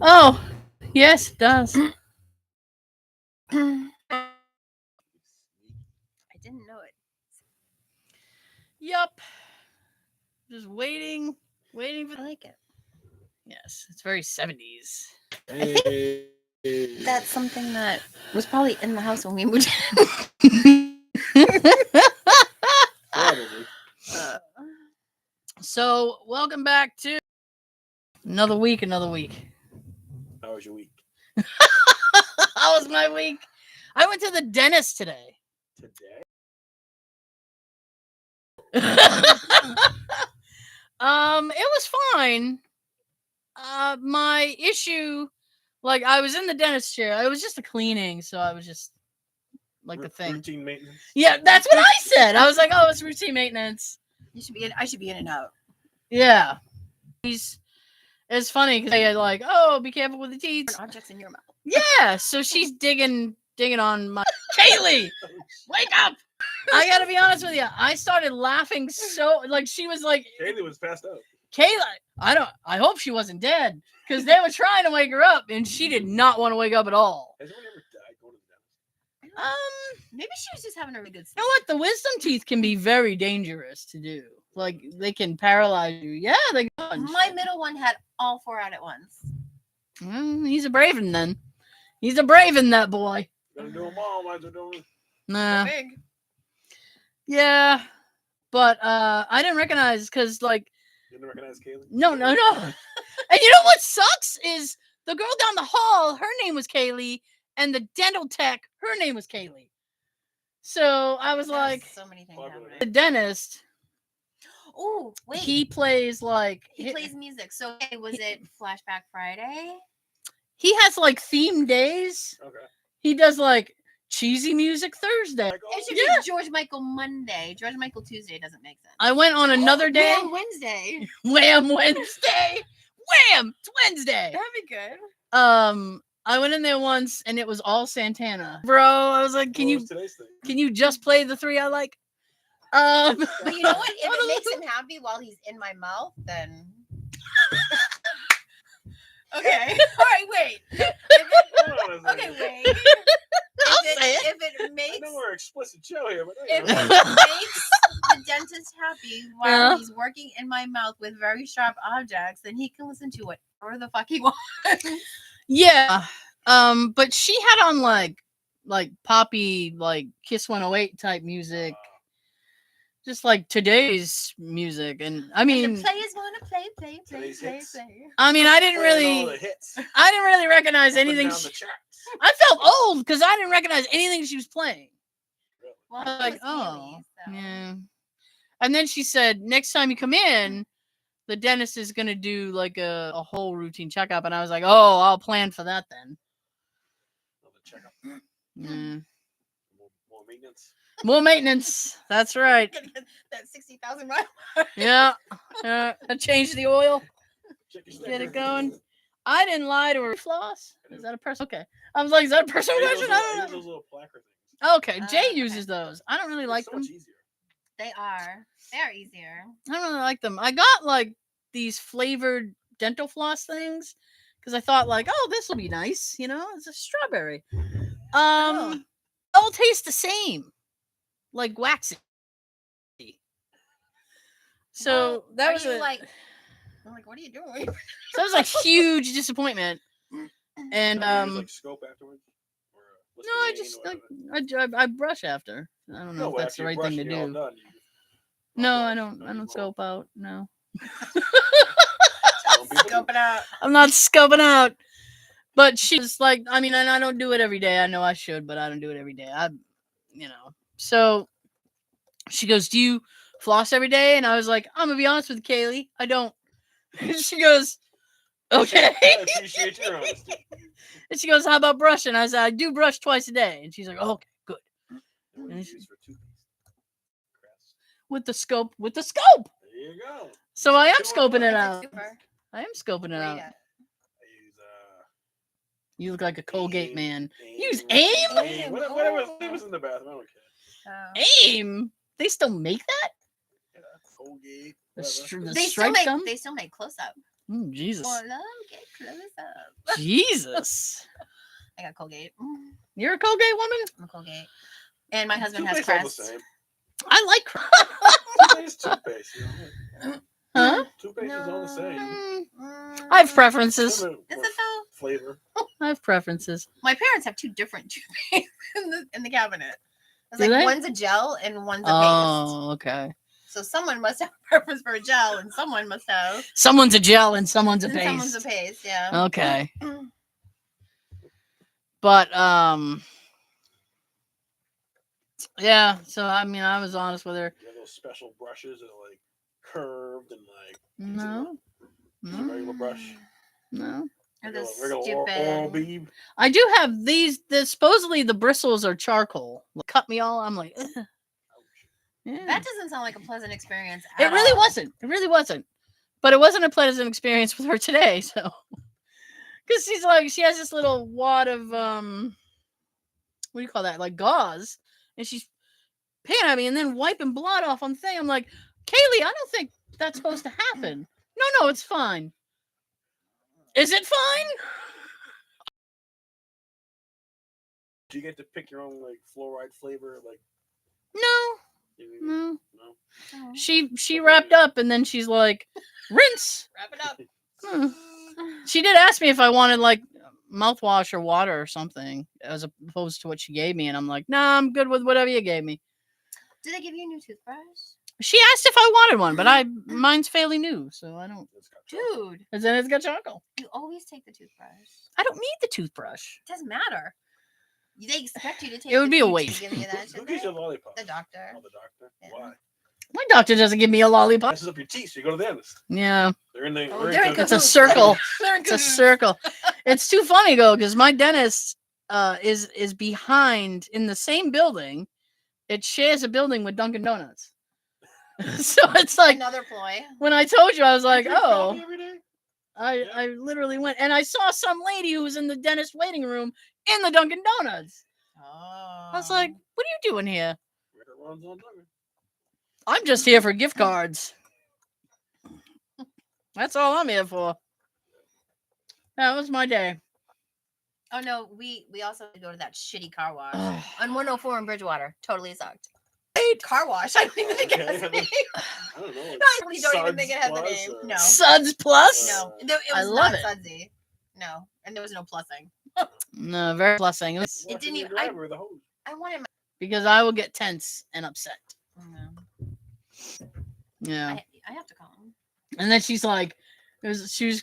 Oh, yes, it does. I didn't know it. Yup. Just waiting for. I like it. Yes, it's very 70s. I think that's something that was probably in the house when we moved Probably. Uh, So, welcome back to another week, another week. How was your week? How was my week? I went to the dentist today. Today? It was fine. My issue, like, I was in the dentist chair. It was just a cleaning, so I was just like the thing. Routine maintenance. Yeah, that's what I said. I was like, oh, it's routine maintenance. you should be in. I should be in and out. Yeah. It's funny because they like, oh, be careful with the teeth. Objects in your mouth. Yeah, so she's digging on my Kaleigh, wake up! I gotta be honest with you. I started laughing so like she was like Kaleigh was passed out. Kayla. I hope she wasn't dead because they were trying to wake her up and she did not want to wake up at all. Has anyone ever died going to the dentist? Maybe she was just having a really good You sleep. know what? The wisdom teeth can be very dangerous to do. Like they can paralyze you. Yeah, they can. My middle one had all 4 out at once. Well, he's a brave one then. He's a brave one, that boy. Gonna do them all, might as well do them. Nah. Big. Yeah, but I didn't recognize because like You didn't recognize Kaleigh? no. And you know what sucks is the girl down the hall. Her name was Kaylee, and the dental tech. Her name was Kaylee. So I was like, so many things Popular. happening. the dentist. Oh, wait. He plays like He plays music. So was it Flashback Friday? He has like themed days. Okay. He does like cheesy music Thursday. Like, oh, It should Yeah. be George Michael Monday. George Michael Tuesday doesn't make sense. I went on another day. Wham Wednesday. Wham Wednesday. Wham! It's Wednesday. That'd be good. I went in there once and it was all Santana. Bro, I was like, what was today's thing? can you just play the 3 I like? But you know what? If it makes him happy while he's in my mouth, then. Okay. All right, wait. Hold on a Okay, second. wait. I'll say it. If it I makes know we're an explicit show here, but if anyway. it makes the dentist happy while Yeah. he's working in my mouth with very sharp objects, then he can listen to whatever the fuck he wants. Yeah. But she had on like poppy, like Kiss 108 type music. Just like today's music. And I And mean the players want to play. Today's hits. I didn't Playing all the really hits. I didn't really recognize Up and anything. down the charts. I felt old because I didn't recognize anything she was playing. Well, I was like, it was oh, Haley, so. yeah. And then she said, next time you come in, the dentist is gonna do like a whole routine checkup. And I was like, oh, I'll plan for that then. Another checkup. Mm. More maintenance. More maintenance. That's right. Gonna get that 60,000 mile. Yeah. I changed the oil. Check your Get it sticker. going. I didn't lie to her. Floss? Is that a person? Okay. I was like, is that a personal I use question? those I little- I use don't those little placard things. know. Okay. Jay okay. uses those. I don't really like so them. much easier. They are. They're easier. I don't really like them. I got like these flavored dental floss things because I thought like, oh, this will be nice. You know, it's a strawberry. All taste the same, like waxy. So Well, that are was you a, like? I'm like, what are you doing? so that was a huge disappointment. And Don't you use, like scope afterwards. Or, no, I Listerine just or like whatever? I brush after. I don't know No, if that's the after right you're thing to brushing, you're all do. done, you No, mouthwash. I don't. No, I you don't won't. scope out. No, Some people do. Scope it out. I'm not scoping out. But she's like, I mean, and I don't do it every day. I know I should, but I don't do it every day. So she goes, "Do you floss every day?" And I was like, "I'm gonna be honest with Kaylee, I don't." She goes, "Okay." I appreciate your honesty. And she goes, "How about brushing?" I said, "I do brush twice a day." And she's like, "Okay, good." What do you use for toothpaste? Crest. With the scope. There you go. So I am Two in scoping one. it It's a out. super. I am scoping it Great out. at- I use You look like a Colgate AIM, man. AIM, Use AIM? AIM. Whatever's in the bathroom, I don't care. AIM? They still make that? Yeah, Colgate. The, whatever. the They still striped make. gum? They still make close up. Jesus. For love, get close up. Jesus. I got Colgate. You're a Colgate woman? I'm a Colgate. And my husband has Toothpaste all the Crest. same. I like Crest. Toothpaste, toothpaste. You know? Huh? Toothpaste is all the same. I have preferences. Different Is it though? flavor. I have preferences. My parents have 2 different toothpaste in the cabinet. It's Do like they? one's a gel and one's a paste. Oh, okay. So someone must have a preference for a gel, and someone must have. Someone's a gel and someone's a And paste. someone's a paste, yeah. Okay. But yeah. So I mean, I was honest with her. You have those special brushes that are like curved and like No. just a regular brush. No. Or the Regular oral bead. I do have these. Supposedly the bristles are charcoal. Cut me all. I'm like, ugh. Yeah. That doesn't sound like a pleasant experience. It At really all. wasn't. It really wasn't. But it wasn't a pleasant experience with her today. So, because she's like, she has this little wad of what do you call that? Like gauze, and she's paying at me and then wiping blood off on the thing. I'm like, Kaleigh, I don't think that's supposed to happen. No, it's fine. Is it fine? Do you get to pick your own like fluoride flavor? Like No. no. Oh. She wrapped up and then she's like, rinse. Wrap it up. Hmm. She did ask me if I wanted like mouthwash or water or something as opposed to what she gave me, and I'm like, nah, I'm good with whatever you gave me. Did they give you a new toothbrush? She asked if I wanted one, but mine's fairly new, so I don't. Dude, And then it's got charcoal. you always take the toothbrush. I don't need the toothbrush. It doesn't matter. They expect you to take It would the be a tooth waste. to give you that, Who shouldn't gives they? you a lollipop? The doctor. Oh, the doctor. Yeah. Why? My doctor doesn't give me a lollipop. Messes up your teeth, so you go to the dentist. Yeah, They're in the. Oh, they're they're in it's a cahoots. circle. They're in It's a cahoots. circle. It's too funny though, because my dentist is behind in the same building. It shares a building with Dunkin' Donuts. So it's like Another ploy. when I told you, I was like, You drink oh. coffee every day? I literally went and I saw some lady who was in the dentist waiting room in the Dunkin' Donuts. Oh. I was like, what are you doing here? Rick runs on Dunkin'. I'm just here for gift cards. That's all I'm here for. That was my day. Oh no, we also had to go to that shitty car wash on 104 in Bridgewater. Totally sucked. Car wash. I don't even think it has a name. I don't know. I really don't even think it has a Suds name. or- No. Suds Plus? No. It I was love not it. sudsy. No. And there was no plussing. No, very blessing. Washing didn't your even- driver with a hose. I wanted my Because I will get tense and upset. no. Yeah. I have to call him. And then she's like, she was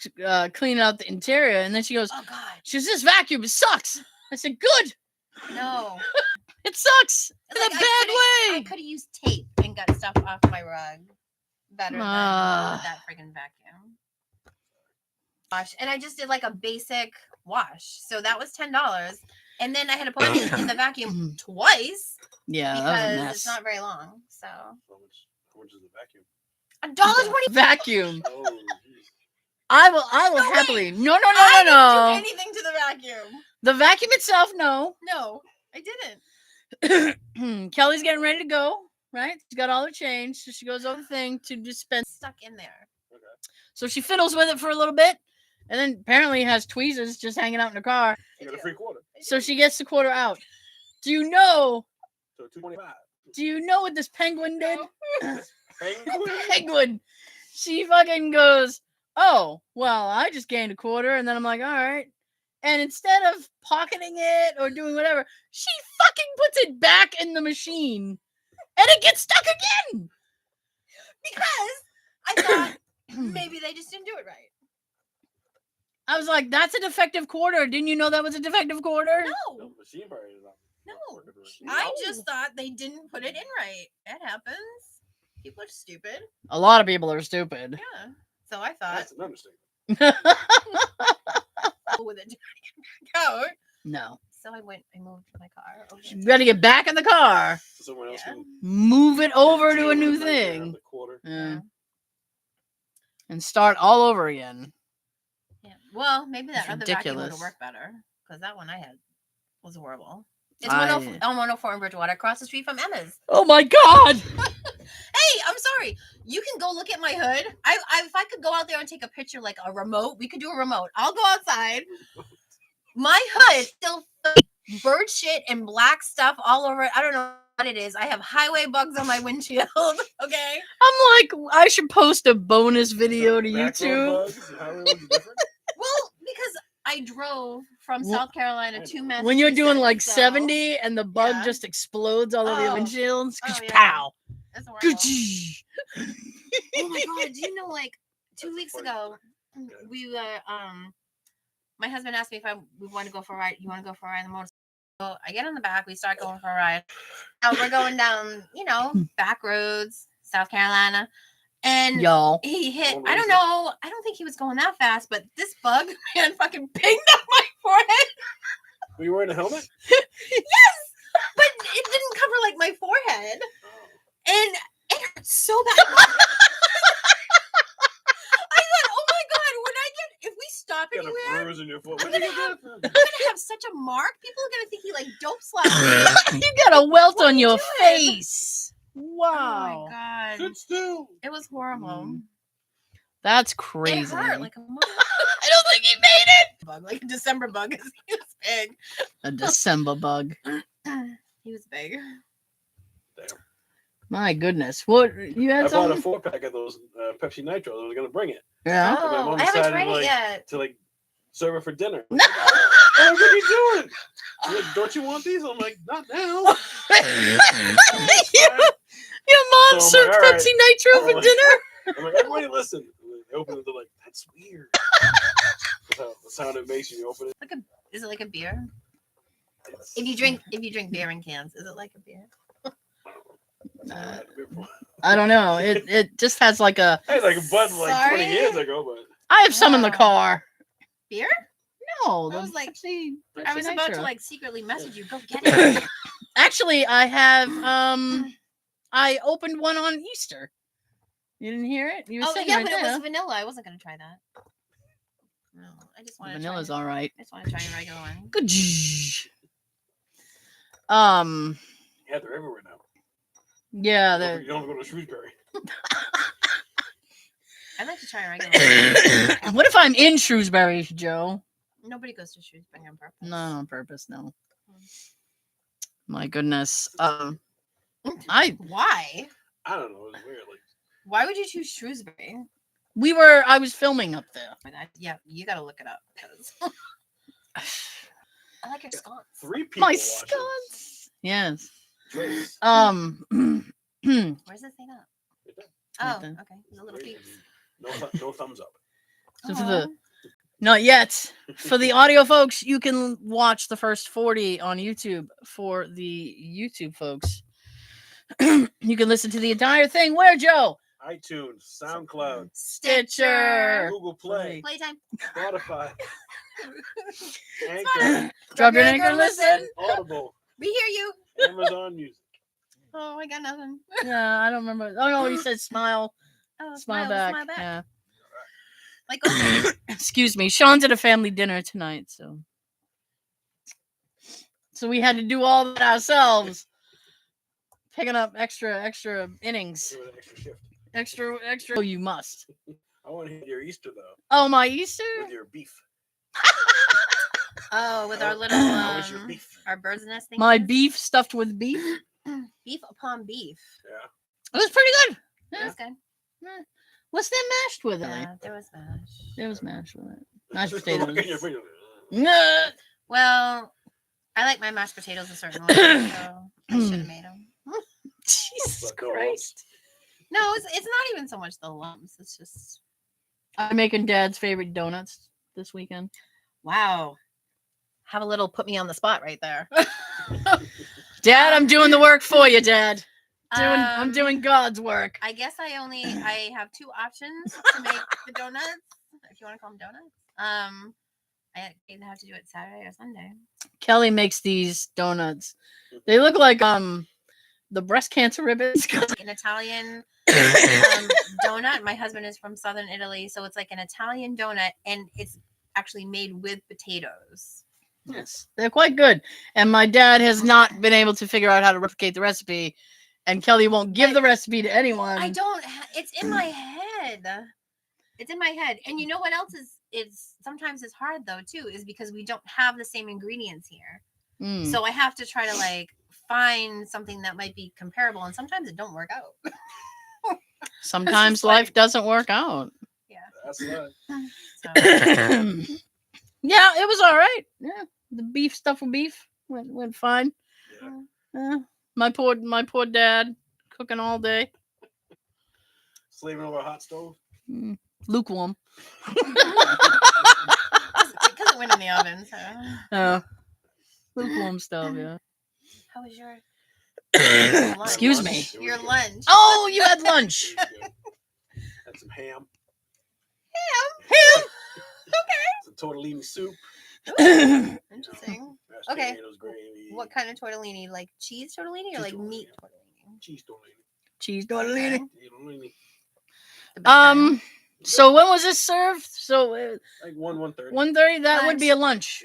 cleaning out the interior, and then she goes, Oh God. she goes, this vacuum, it sucks. I said, good. No. It sucks in Like, a bad I way. could have used tape and got stuff off my rug better than that freaking vacuum. Wash. And I just did like a basic wash. So that was $10. And then I had to put it in the vacuum twice Yeah, that was a because mess. it's not very long. So How much is the vacuum? $1.20. Vacuum. Oh, geez. I will No, happily. wait. No. I didn't do anything to the vacuum. The vacuum itself, no. No, I didn't. Kelly's getting ready to go, right? She's got all her change. So she goes over the thing to dispense. Stuck in there. So she fiddles with it for a little bit. And then apparently has tweezers just hanging out in the car. You got a free quarter. So she gets the quarter out. Do you know So $2.25. what this penguin did? Penguin? Penguin. She fucking goes, oh, well, I just gained a quarter. And then I'm like, all right. And instead of pocketing it or doing whatever, she fucking puts it back in the machine. And it gets stuck again. Because I thought maybe they just didn't do it right. I was like, that's a defective quarter. Didn't you know that was a defective quarter? No, No. the machine probably is not. No. No. I just thought they didn't put it in right. It happens. People are stupid. A lot of people are stupid. Yeah. So I thought That's an understatement. with it out. No. So I moved my car over. You gotta get back in the car. So someone else Yeah. can Move it over to a new right there on thing. the quarter. Yeah. And start all over again. Yeah. Well, maybe that It's other vacuum would ridiculous. have worked better because that one I had was horrible. It's 104 in Bridgewater, across the street from Emma's. Oh my God! Hey, I'm sorry. You can go look at my hood. If I could go out there and take a picture, like a remote, we could do a remote. I'll go outside. My hood still bird shit and black stuff all over it. I don't know what it is. I have highway bugs on my windshield. Okay. I'm like, I should post a bonus video to Back road YouTube. bugs, highway ones are different. Well, because I drove from South Carolina to Massachusetts. When you're doing like so- 70 and the bug Yeah. just explodes all over your Oh. windshields, Oh, yeah. pow! That's horrible. Oh Oh my god! Do you know, like 2 weeks ago, we were my husband asked me if we want to go for a ride. You want to go for a ride in the motorcycle? So I get on the back. We start going for a ride. Now we're going down, back roads, South Carolina, and Y'all. he hit. Oh, I don't really? know. I don't think he was going that fast, but this bug man fucking pinged up my forehead. Were you wearing a helmet? Yes, but it didn't cover like my forehead, and it hurt so bad. I thought, oh my god, if we stop You got a anywhere, bruise in your foot. I'm Where'd you gonna get that from? I'm gonna have such a mark. People are gonna think he like dope slapped me. You got a welt What are on you your doing? face. Oh Wow. my god, Sit still. it was horrible. That's It crazy. hurt like a I don't think he made it. bug, like a December bug. He was big. A December bug. He was big. Damn. My goodness. What you had I bought a something? 4-pack of those Pepsi Nitros. I was gonna bring it Yeah. my Oh, mom I haven't decided, tried it like, yet. to serve it for dinner. No. Oh, what are you doing? She's like, don't you want these? I'm like, not now. Your mom So served I'm like, all right. Pepsi Nitro for I'm like- dinner. I'm like, everybody listen. They open it, they're like, that's weird. That's how the sound it makes when you open it. Is it like a beer? It's- If you drink beer in cans, is it like a beer? I don't know. It just has like a. I had like a Bud like Sorry. 20 years ago, but I have some in the Wow. car. Beer? No, I the was like- Pepsi I was about to Nitro. like secretly message you. Go get it. Actually, I have. I opened one on Easter. You didn't hear it? You were Oh sitting yeah, right but it there. was vanilla. I wasn't gonna try that. No, I just want to. Vanilla's all right. I just want to try a regular one. Good. yeah, they're everywhere now. Yeah. You don't have to go to Shrewsbury. I'd like to try a regular one. What if I'm in Shrewsbury, Joe? Nobody goes to Shrewsbury on purpose. No, on purpose. No. My goodness. I Why? I don't know. It was weird. Like, Why would you choose Shrewsbury? I was filming up there. Yeah, you gotta look it up because I like your scones. 3 people My watching. scones. Yes. Trace. Where's it say that? Right there. Oh, Right there. okay. There's a little Right, piece. no thumbs up. So for the not yet. For the audio folks, you can watch the first 40 on YouTube. For the YouTube folks, you can listen to the entire thing. Where, Joe? iTunes, SoundCloud, Stitcher. Google Play, Playtime. Spotify, Anchor, Drop your anchor, listen. Audible, We hear you. Amazon Music. Oh, I got nothing. Yeah, I don't remember. Oh no, you said smile. Oh, Smile back. Smile back. Yeah. Like, okay. Excuse me. Sean's at a family dinner tonight, so we had to do all that ourselves. Picking up extra innings. Do an extra shift. Extra. Oh, you must. I want to hit your Easter though, Oh, my Easter? with your beef. Oh, with our little How was your beef? our bird's nest thing. My beef stuffed with beef. It Beef upon beef. Yeah. was pretty good. That was good. What's that mashed with it? Yeah, there was mash. There was mashed with it. Mashed Just look potatoes. in your video. Nah. Well, I like my mashed potatoes a certain way, so I should have made them. Jesus But no Christ. No, it's not even so much the lumps. It's just I'm making Dad's favorite donuts this weekend. wow. Have a little put me on the spot right there. Dad, I'm doing the work for you, Dad. I'm doing God's work. I guess I have 2 options to make the donuts, if you want to call them donuts. I either have to do it Saturday or Sunday. Kelly makes these donuts. They look like the breast cancer ribbons. Like an Italian donut. My husband is from southern Italy, so it's like an Italian donut, and it's actually made with potatoes. Yes, they're quite good. And my dad has not been able to figure out how to replicate the recipe. And Kelly won't give the recipe to anyone. I don't. It's in my head. It's in my head. And you know what else is sometimes it's hard though too is because we don't have the same ingredients here. So I have to try to like find something that might be comparable, and sometimes it don't work out. Sometimes life doesn't work out. Yeah, That's right. so, yeah, it was all right. Yeah, the beef stuff with beef went fine. Yeah. My poor dad cooking all day. Slaving over a hot stove. Lukewarm. because it went in the oven. So. Lukewarm stuff. Yeah. How was your? Lunch? Excuse me. Your lunch. Oh, you had lunch. Had some ham. Ham. Okay. Some tortellini soup. Interesting. Mashed Okay. potatoes, gravy. What kind of tortellini? Like cheese tortellini or like meat tortellini? Cheese tortellini. Cheese tortellini. Tortellini. So when was this served? So like 1:30. 1:30. That would be a lunch.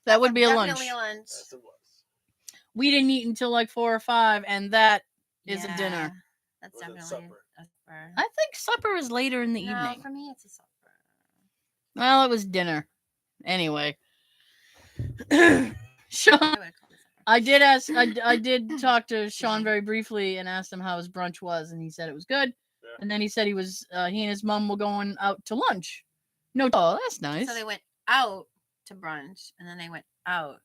That would be a lunch. Definitely a lunch. Yes, it was. We didn't eat until like 4 or 5, and that is a dinner. That's definitely a supper. I think supper is later in the evening. For me, it's a supper. Well, it was dinner. Anyway, Sean, I did talk to Sean very briefly and asked him how his brunch was, and he said it was good. Yeah. And then he said he and his mom were going out to lunch. No, oh, that's nice. So they went out to brunch, and then they went out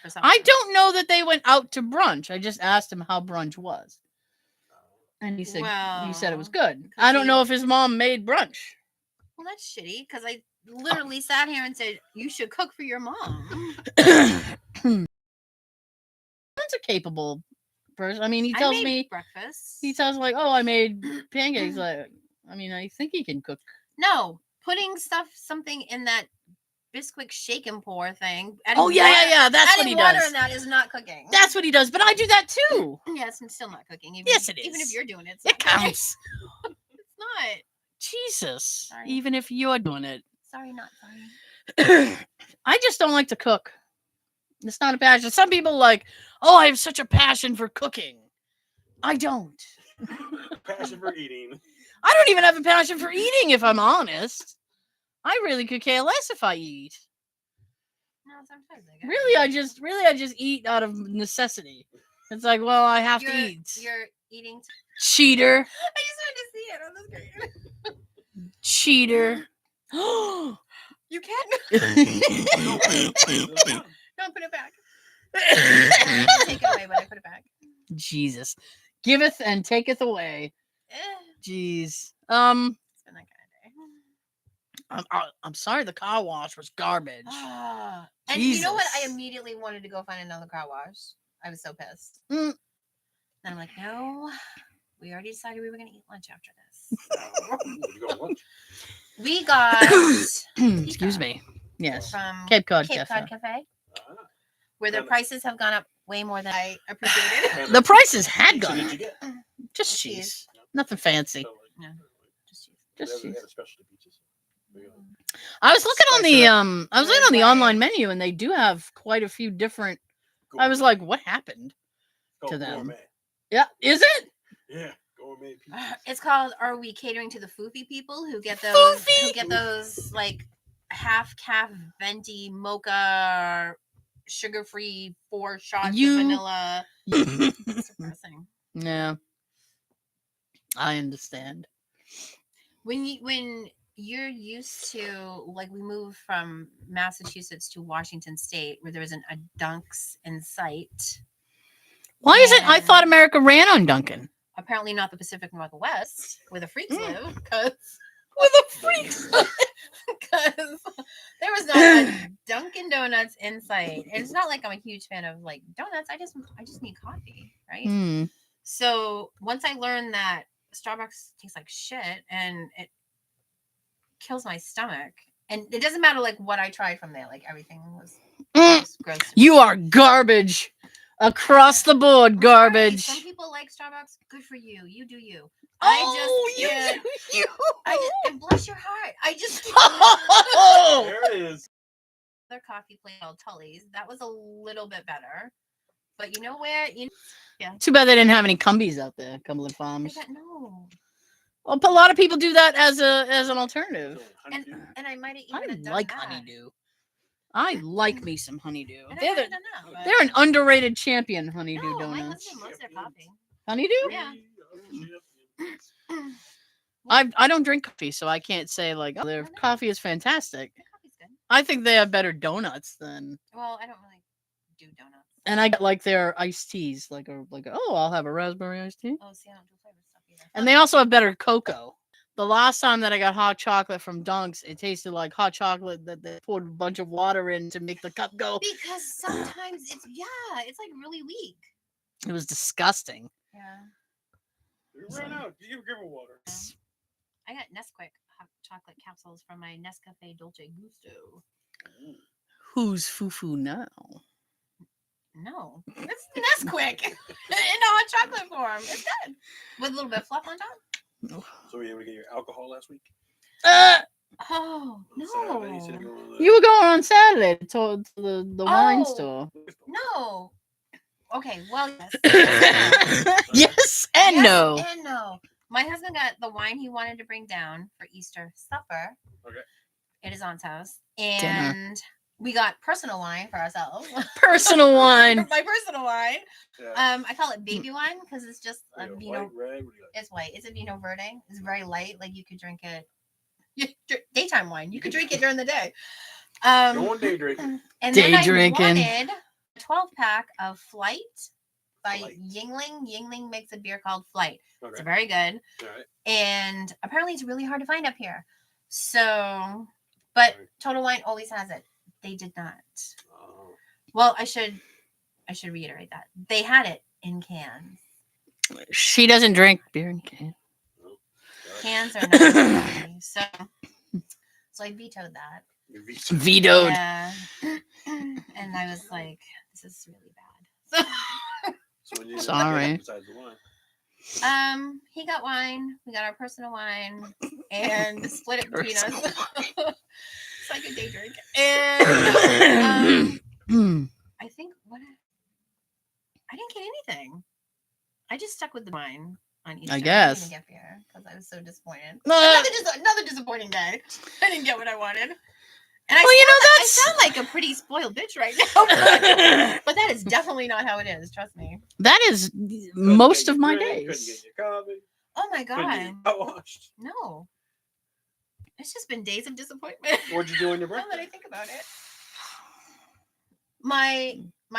for supper. I don't know that they went out to brunch. I just asked him how brunch was, and he said it was good. I don't know if his mom made brunch. Well, that's shitty because I literally sat here and said you should cook for your mom. That's a capable person. I mean, he tells me breakfast. He tells me, like, "Oh, I made pancakes." Like, I mean, I think he can cook. No, putting something in that Bisquick shake and pour thing. Oh yeah. That's what he does. Water in that is not cooking. That's what he does. But I do that too. Yeah, it's still not cooking. Yes, it is. Even if you're doing it, it counts. It's not. Jesus. Sorry. Even if you're doing it. Sorry, not sorry. I just don't like to cook. It's not a passion. Some people like, oh, I have such a passion for cooking. I don't. Passion for eating. I don't even have a passion for eating, if I'm honest. I really could care less if I eat. No, sometimes I guess. Really, I just eat out of necessity. It's like, well, I have to eat. You're eating. Cheater. I just wanted to see it on the screen. Cheater. You can't. Don't put it back. Take it away, but I put it back. Jesus. Giveth and taketh away. Jeez. It's been that kind of day. I'm sorry the car wash was garbage. And you know what? I immediately wanted to go find another car wash. I was so pissed. And I'm like, no, we already decided we were going to eat lunch after this. You got lunch? We got excuse me. Yes. From Cape Cod Cafe. Where their prices have gone up way more than I appreciated. The prices had gone up. Did you get? Just cheese. Nothing fancy. No. Just cheese. Just cheese. I was looking on the online menu, and they do have quite a few different. I was like, what happened to them? Gourmet. Yeah, is it? Yeah, gourmet pizza. It's called "Are We Catering to the Foofy People who get those like half calf venti mocha sugar-free 4 shots of vanilla." It's depressing. Yeah, I understand. When you're used to, like, we moved from Massachusetts to Washington State where there wasn't a Dunks in sight. Why isn't? I thought America ran on Dunkin'. Apparently not the Pacific Northwest where the freaks live, because there was not a Dunkin' Donuts in sight. And it's not like I'm a huge fan of like donuts. I just need coffee, right? So once I learned that Starbucks tastes like shit and it kills my stomach, and it doesn't matter like what I tried from there, like everything was gross. You are garbage. Across the board, garbage. Some people like Starbucks. Good for you. You do you. You. And bless your heart. I just. There it is. other coffee place called Tully's. That was a little bit better. But you know where? Too bad they didn't have any Cumbies out there, Cumberland They Farms. got no. Well, a lot of people do that as an alternative. And I might have I even done like that. honeydew. I like me some honeydew. And I They're might have done that, but- they're an underrated champion, honeydew No, my donuts. husband loves their coffee. Honeydew? Yeah. I don't drink coffee, so I can't say like their No. coffee is fantastic. Their coffee's good. I think they have better donuts than. Well, I don't really do donuts. And I get like their iced teas, like I'll have a raspberry iced tea. Oh, see, I don't do flavored stuff either. And they also have better cocoa. The last time that I got hot chocolate from Dunks, it tasted like hot chocolate that they poured a bunch of water in to make the cup go. Because sometimes it's like really weak. It was disgusting. Yeah. You ran out. Give her water. I got Nesquik hot chocolate capsules from my Nescafe Dolce Gusto. Who's Fufu now? No, it's Nesquik in a hot chocolate form. It's good with a little bit of fluff on top. So were you able to get your alcohol last week? Oh Saturday, you said no, you were going to You were going on Saturday to the wine store. no. Okay, well yes. Yes and Yes no. and no. My husband got the wine he wanted to bring down for Easter supper. Okay. At his aunt's house, and we got personal wine for ourselves. Personal wine. My personal wine. Yeah. I call it baby wine because it's just a White, vino. red, what do you like? It's white. It's a vino verde. It's very light. Like you could drink it. Daytime wine. You could drink it during the day. Go one day drinking. And Day then drinking. I wanted a 12-pack of Flight by Flight. Yingling. Yingling makes a beer called Flight. It's Okay. very good. All right. And apparently it's really hard to find up here. So, but Right. Total Wine always has it. They did not. Oh. Well, I should reiterate that. They had it in cans. She doesn't drink beer in cans. Cans are not for me. So I vetoed that. You beat- Vetoed. Yeah. And I was like, this is really bad. So when you Sorry. besides the wine. He got wine. We got our personal wine and split it between us. It's like a day drink. And I think I didn't get anything. I just stuck with the wine on Easter. guess. I didn't get beer because I was so disappointed. Uh, Another disappointing day. I didn't get what I wanted. And Well, you know, I sound like a pretty spoiled bitch right now. But that is definitely not how it is. Trust me. that is Couldn't most get of your my drink, Couldn't days. get your coffee. Oh my Couldn't get god. your car washed. No. It's just been days of disappointment. What'd you do on your Now that I birthday? think about it. My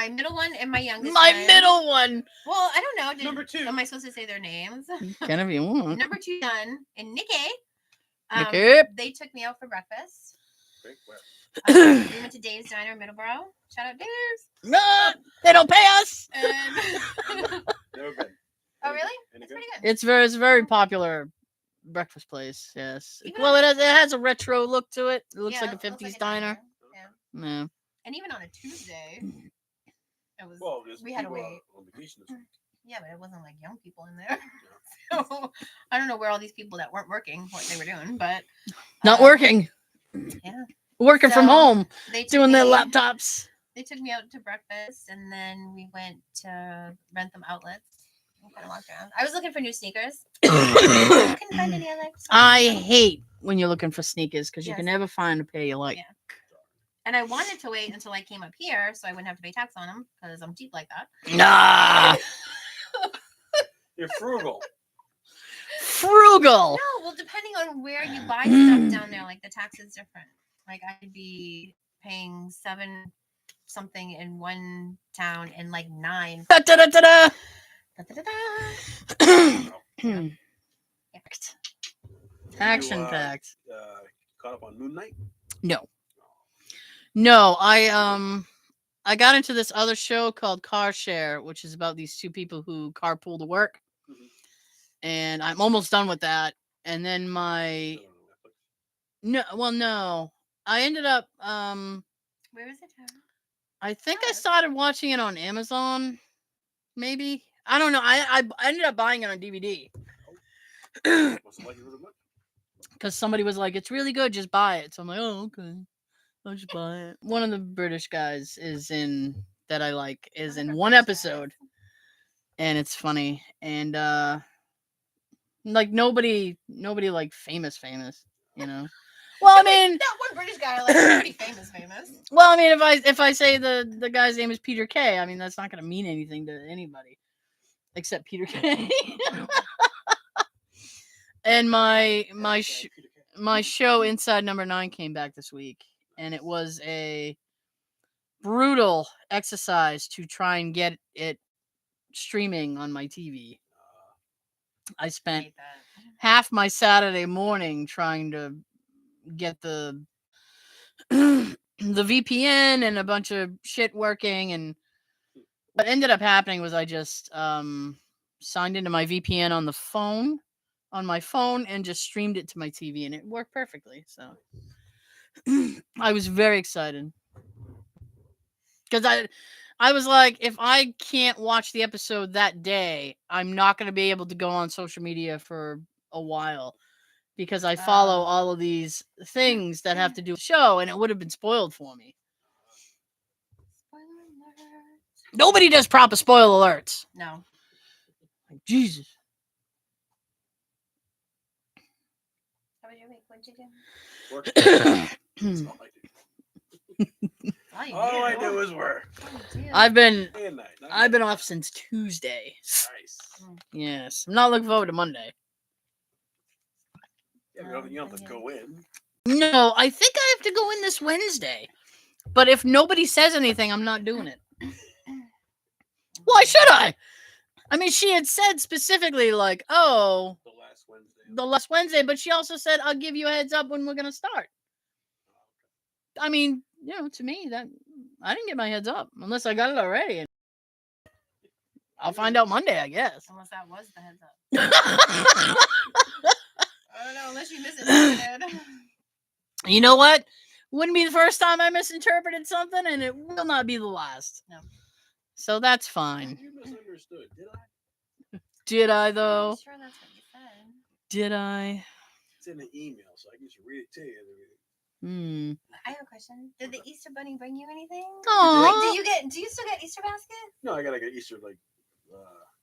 middle one and my youngest My one. middle one. Well, I don't know. Number 2. Am I supposed to say their names? Can if you want. Number 2 son and Nikki. Nikki. They took me out for breakfast. Great. Well, We went to Dave's Diner in Middleborough. Shout out Dave's. No, they don't pay us. And never been. oh really? Any That's good? pretty good. It's a very popular breakfast place. Yes. Even Well, on- it has a retro look to it. It looks Yeah, like a it looks 50s diner. Yeah. Yeah. And even on a Tuesday, it was. Well, there's We had to people wait. on vacation this week. Yeah, but it wasn't like young people in there. So I don't know where all these people that weren't working, what they were doing, but Not working. Yeah. Working from So, home. They took Doing their me- laptops. They took me out to breakfast, and then we went to rent them outlets. We kind of walked around. I was looking for new sneakers. I couldn't find any other. I hate when you're looking for sneakers because you Yes. can never find a pair you like. Yeah. And I wanted to wait until I came up here so I wouldn't have to pay tax on them because I'm cheap like that. Nah. You're frugal. Frugal. No, well, depending on where you buy stuff down there, like the tax is different. Like I'd be paying 7 something in one town and like 9. Da, da, da, da, da. Da-da-da-da. Action You, packed. Caught up on Moon Knight. No, I got into this other show called Car Share, which is about these 2 people who carpool to work. Mhm. And I'm almost done with that. And then Is my it on Netflix? no. I ended up Where is it? I think I Yes. started watching it on Amazon. Maybe. I don't know. I ended up buying it on DVD. Must have liked it really much. Because somebody was like, it's really good, just buy it. So I'm like, oh, okay. I'll just buy it. One of the British guys is in that I like is in Whatever one British episode, and it's funny. And like nobody like famous, you know. Well, I mean, that one British guy, like, he's pretty famous. well, I mean, if I say the guy's name is Peter Kay, I mean that's not going to mean anything to anybody except Peter Kay. And my show Inside Number 9 came back this week, and it was a brutal exercise to try and get it streaming on my TV. I spent half my Saturday morning trying to get the the VPN and a bunch of shit working, and what ended up happening was I just signed into my VPN on my phone and just streamed it to my TV, and it worked perfectly. So I was very excited because I was like, if I can't watch the episode that day, I'm not going to be able to go on social media for a while because I follow all of these things that have to do with the show, and it would have been spoiled for me. Spoiler alert. Nobody does proper spoil alerts. No. Like, Jesus. How was your week? What'd you do? Work. That's all I do. All I do is work. I've been Day and night. I've been off since Tuesday. Nice. Yes, I'm not looking forward to Monday. Yeah, you don't have to go in. No, I think I have to go in this Wednesday. But if nobody says anything, I'm not doing it. Why should I? I mean, she had said specifically, like, oh, the last Wednesday, but she also said, I'll give you a heads up when we're going to start. I mean, you know, to me, that I didn't get my heads up unless I got it already. I'll find out Monday, I guess. Unless that was the heads up. I don't know, unless you misinterpreted. You know what? Wouldn't be the first time I misinterpreted something, and it will not be the last. No. So that's fine. You misunderstood, did I? Did I, though? I'm sure that's what you said. Did I? It's in the email, so I can just read it to you. I have a question. Did the Easter Bunny bring you anything? Aww. Like, do you still get Easter basket? No, I got like an Easter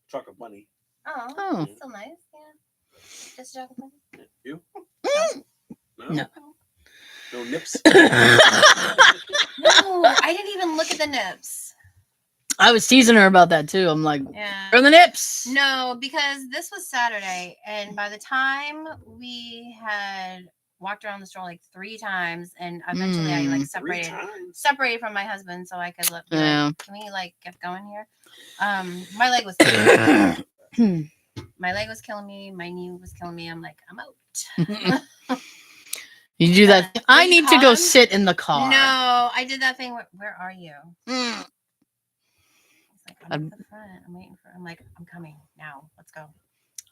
chocolate bunny. Oh, that's still nice. Yeah. Just a chocolate bunny. You? No. No nips. No, I didn't even look at the nips. I was teasing her about that too. I'm like, Yeah. for the nips. No, because this was Saturday, and by the time we had walked around the store like 3 times, and eventually I like separated from my husband so I could look. Yeah. Can we like get going here? My leg was my leg was killing me. My knee was killing me. I'm like, I'm out. You do that. I need to go sit in the car. No, I did that thing. Where are you? Mm. Like, I'm at the front. I'm waiting for. I'm like, I'm coming now. Let's go.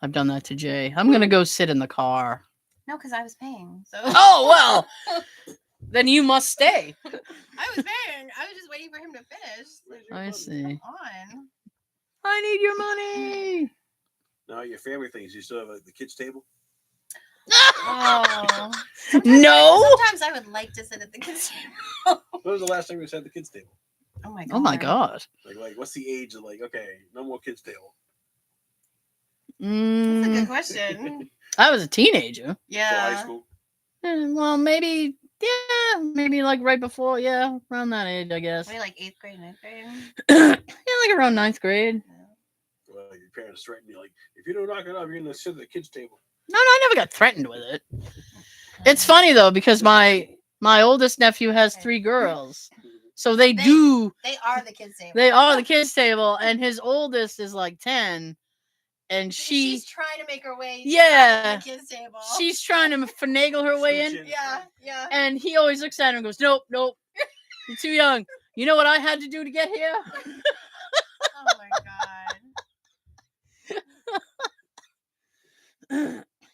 I've done that to Jay. I'm gonna go sit in the car. No, because I was paying. So. Oh well. Then you must stay. I was paying. I was just waiting for him to finish. I see. Come on. I need your money. No, your family things. You still have the kids' table? Oh. No. Sometimes I would like to sit at the kids' table. When was the last time you sat at the kids' table? Oh my god. Oh my god. Like what's the age of okay, no more kids' table? That's a good question. I was a teenager. Yeah. So high school. Well, maybe like right before, around that age, I guess. Maybe like 8th grade, 9th grade. Like around 9th grade. Well, your parents threatened you, like, if you don't knock it up, you're gonna sit at the kids' table. No, I never got threatened with it. It's funny though because my oldest nephew has 3 girls, so they are the kids' table. They are the kids' table, and his oldest is like 10, and she's trying to make her way. To the kids' table. She's trying to finagle her way in. Yeah. And he always looks at her and goes, "Nope, you're too young. You know what I had to do to get here?" Oh my god.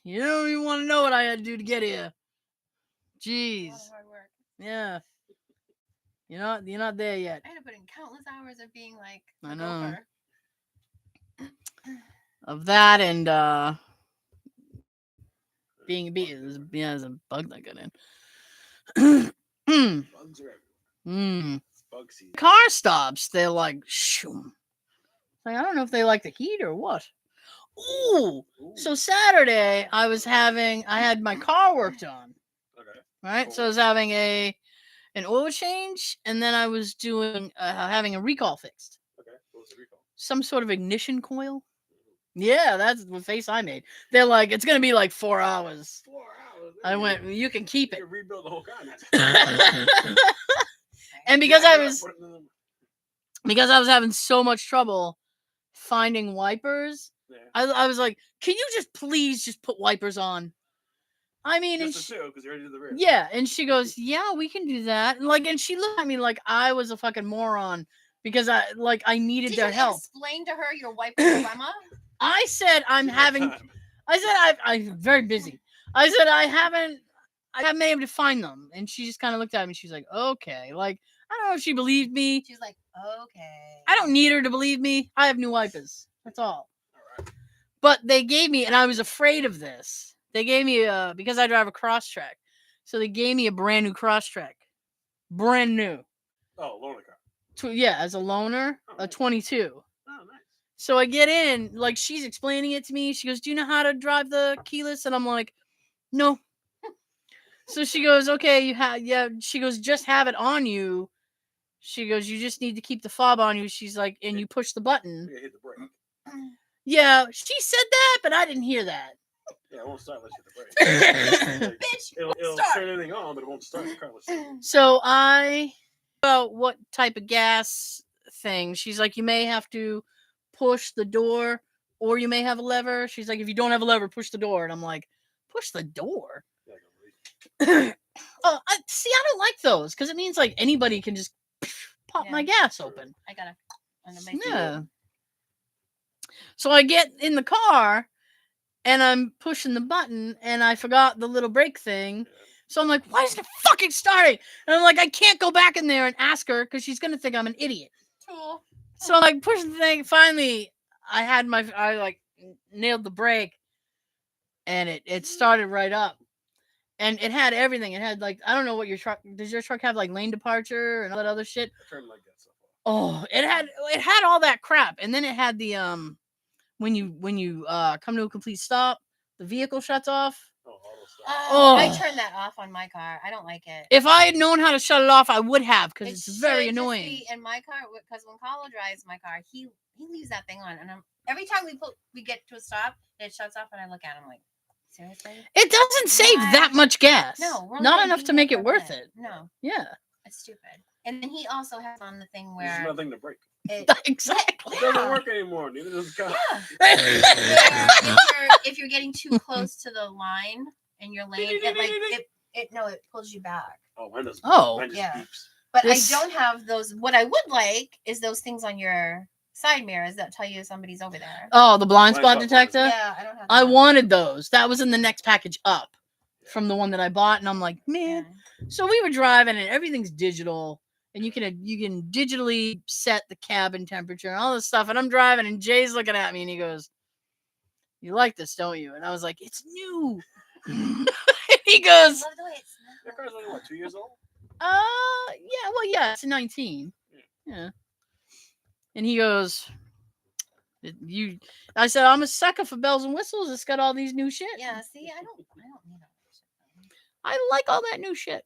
You don't even want to know what I had to do to get here. Jeez. A lot of hard work. Yeah. You're not there yet. I had to put in countless hours of being like I know. Gopher. Of that and being a bee. There's a bug that got in. Bugs are everywhere. It's bug season. Car stops. They're like, shoom. Like, I don't know if they like the heat or what. Ooh. So Saturday, I had my car worked on. Okay. Right. Cool. So I was having an oil change, and then I was doing having a recall fixed. Okay. What was the recall? Some sort of ignition coil. Yeah, that's the face I made. They're like, it's gonna be like 4 hours. 4 hours. I went, you can keep You it. can rebuild the whole car. And because I was having so much trouble finding wipers, Yeah. I was like, can you just please just put wipers on? I mean, and Just the two, because you already did the rear. yeah, and she goes, yeah, we can do that. And she looked at me like I was a fucking moron because I needed Did their you help. explain to her your wiper dilemma? I said I'm You have having. time. I said I'm very busy. I said I haven't been able to find them, and she just kind of looked at me. She's like, okay, like I don't know if she believed me. She's like, okay. I don't need her to believe me. I have new wipers. That's all. All right. But they gave me, and I was afraid of this. They gave me because I drive a cross track, so they gave me a brand new cross track, brand new. Oh, loaner car. As a loaner, a 22. Oh, nice. So I get in, like she's explaining it to me. She goes, "Do you know how to drive the keyless?" And I'm like, "No." So she goes, "Okay, you have She goes, "Just have it on you." She goes, "You just need to keep the fob on you." She's like, "And you push the button." You hit the brake. Yeah, she said that, but I didn't hear that. Yeah, it won't start unless you hit the brake. Bitch, It'll start. turn anything on, but it won't start the car. So about what type of gas thing? She's like, you may have to push the door, or you may have a lever. She's like, if you don't have a lever, push the door. And I'm like, push the door? I don't like those because it means like anybody can just pop my gas open. I gotta. Yeah. So I get in the car and I'm pushing the button and I forgot the little brake thing. So I'm like, why isn't it fucking starting? And I'm like, I can't go back in there and ask her because she's going to think I'm an idiot. Cool. So I'm like, pushing the thing. Finally, I nailed the brake and it started right up. And it had everything. It had I don't know what your truck, does your truck have lane departure and all that other shit? I turned like that stuff Oh, off. it had all that crap. And then it had the, when you come to a complete stop, the vehicle shuts off. Oh, auto stop. Oh. I turned that off on my car. I don't like it. If I had known how to shut it off, I would have, because It it's very should just annoying. be in my car, because when Kaleigh drives my car, he leaves that thing on, and every time we get to a stop, it shuts off, and I look at him like, seriously? It doesn't save that much gas. No, we're only not gonna enough be to here make for it a worth minute. it. No, Yeah, it's stupid. And then he also has on the thing There's where nothing to break. exactly. It doesn't work anymore. Neither does the car. where if you're getting too close to the line in your lane, it pulls you back. Oh, mine doesn't. Oh. Mine just Yeah. beeps. But This- I don't have those. What I would like is those things on your side mirrors that tell you somebody's over there. Oh, the blind Blind spot spot detector. Yeah, I don't have. I that. wanted those. That was in the next package up from the one that I bought, and I'm like, man. Yeah. So we were driving, and everything's digital, and you can digitally set the cabin temperature and all this stuff. And I'm driving, and Jay's looking at me, and he goes, "You like this, don't you?" And I was like, "It's new." And he I goes, love the way it Your smells. car's only what, 2 years old? yeah, well, yeah, it's a 19. Yeah. And he goes, I said, I'm a sucker for bells and whistles. It's got all these new shit. Yeah. See, I don't need all that shit. I like all that new shit.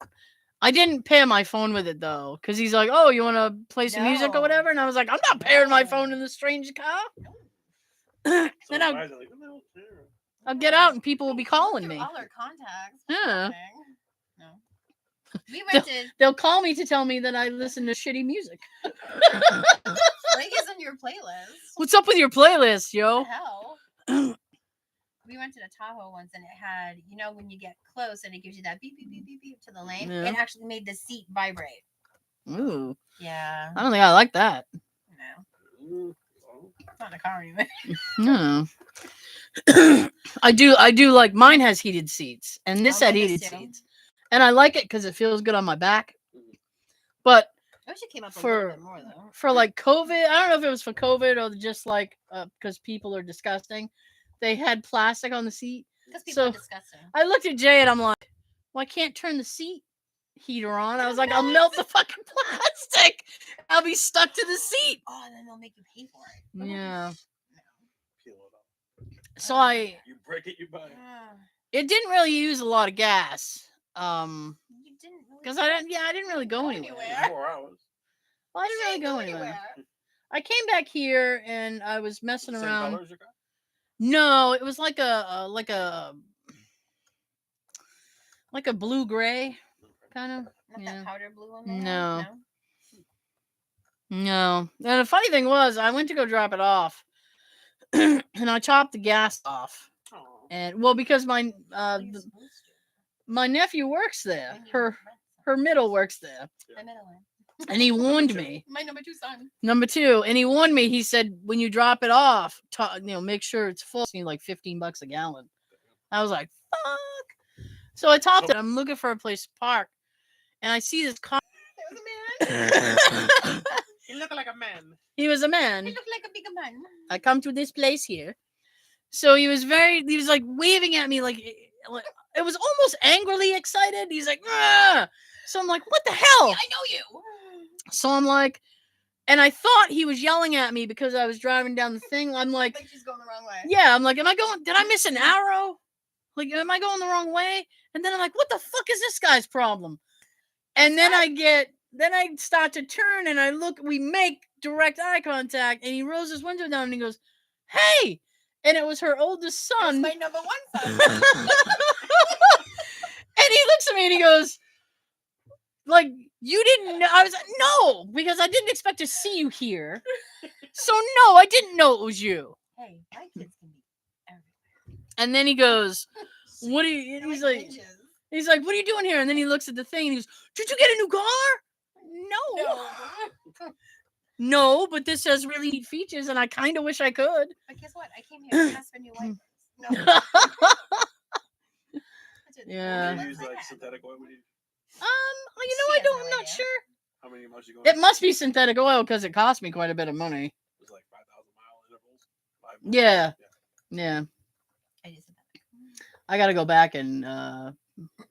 I didn't pair my phone with it though, because he's like, "Oh, you want to play some music or No. whatever?" And I was like, "I'm not pairing my No. phone in this strange car." So Then the I'll guy's like, what the hell? Yeah. I'll get out and people will be calling Look me. through all our contacts. Yeah. No. We rented. They'll call me to tell me that I listen to shitty music. Link is in your playlist. What's up with your playlist, What the yo? hell? We rented a Tahoe once, and it had, when you get close and it gives you that beep beep beep beep beep to the lane. Yeah. It actually made the seat vibrate. Ooh, Yeah. I don't think I like that. No, Mm, well, it's not in a car anyway. No. I do like mine has heated seats, and this Oh, had mine does heated too. seats, and I like it because it feels good on my back. But I wish it came up a For- little bit more though. for COVID, I don't know if it was for COVID or just because people are disgusting. They had plastic on the seat. Because people are So- disgusting. I looked at Jay and I'm like, well, I can't turn the seat heater on. I was like, I'll melt the fucking plastic. I'll be stuck to the seat. Oh, and then they'll make you pay for it. Yeah. Peel it off. So I, You break it, you buy it. it didn't really use a lot of gas. You didn't really Because I didn't really go anywhere. anywhere. 4 hours. Well, I didn't really go anywhere. I came back here and I was messing Same around. color as your car? No, it was like a blue gray kind of. Not Yeah. that powder blue one. No. No. And the funny thing was, I went to go drop it off, and I chopped the gas off. Oh. And well, because my my nephew works there. Her middle works there, The middle one. and he warned me. My number 2 son. Number 2, and he warned me. He said, when you drop it off, make sure it's full. It's like $15 a gallon. I was like, fuck. So I topped it. I'm looking for a place to park, and I see this car. It was a man. He looked like a man. He was a man. He looked like a big man. I come to this place here. So he was like waving at me like it was almost angrily excited. He's like, ah! So I'm like, what the hell? Yeah, I know you. So I'm like, and I thought he was yelling at me because I was driving down the thing. I'm like, She's going the wrong way. yeah, I'm like, did I miss an arrow? Like, am I going the wrong way? And then I'm like, what the fuck is this guy's problem? And then I start to turn and I look, we make direct eye contact, and he rolls his window down and he goes, hey! And it was her oldest son. That's my number 1 son. And he looks at me and he goes, like, you didn't know? I was like, no, because I didn't expect to see you here. So no, I didn't know it was you. Hey, my kids can be everywhere. And then he goes, what are you, They're he's like like, ninjas. he's like, what are you doing here? And then he looks at the thing and he goes, did you get a new car? No. No, but this has really neat features and I kind of wish I could. But guess what? I came here to ask for new wipers. No. Yeah. You use like synthetic oil when you. You know, I'm not sure. How many miles you going? It must be synthetic oil because it cost me quite a bit of money. It was like 5,000 mile intervals. Yeah. Yeah. I just I gotta go back and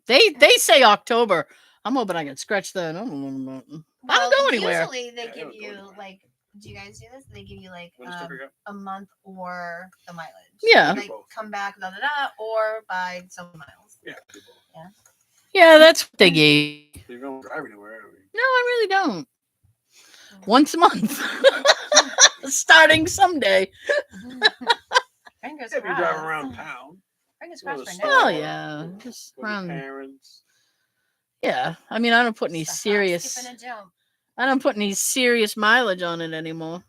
they say October. I'm hoping I can stretch that. I don't go anywhere. Usually they Yeah, give I don't go you anywhere. like, do you guys do this? They give you like What does Tucker got? a month or the mileage. Yeah. Like Both. come back, or by some miles. Yeah. do both. Yeah, that's what they gave. You don't drive anywhere. No, I really don't. Once a month. Starting someday. Fingers If you crossed. drive around town, Fingers go to crossed the for store, now. Oh yeah. Just with your around. parents. Yeah. I mean, I don't put any Just a hop, serious skip, and a jump. I don't put any serious mileage on it anymore.